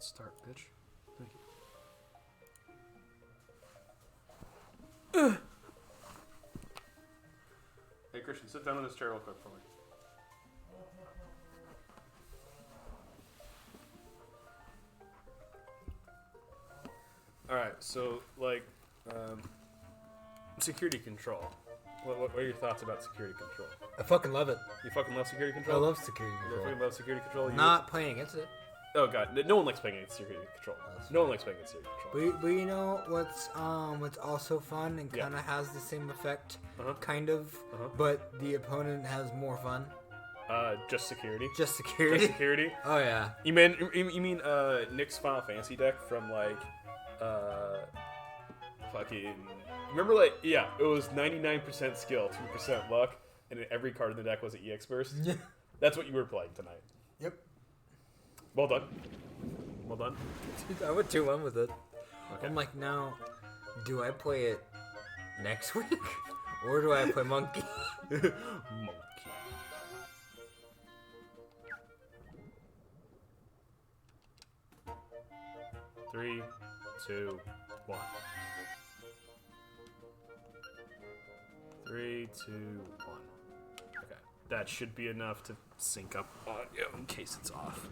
Start, bitch. Thank you. Hey, Christian, sit down on this chair real quick for me. Alright, so, like, security control. What are your thoughts about security control? I fucking love it. You fucking love security control? I love security You control. fucking love security control? Not playing against it. Oh god, no one likes playing against security control. No one likes playing against security control. But you know what's also fun and kind of has the same effect, kind of, but the opponent has more fun. Just security. Just security. Just security. Oh yeah. You mean Nick's Final Fantasy deck from like fucking remember it was 99% skill, 2% luck, and every card in the deck was an EX burst. Yeah. That's what you were playing tonight. Yep. Well done. Well done. I went 2-1 with it. Okay. I'm like, now, do I play it next week or do I play Monkey? Monkey. Three, 2, 1. 3, 2, 1. Okay, that should be enough to sync up audio in case it's off.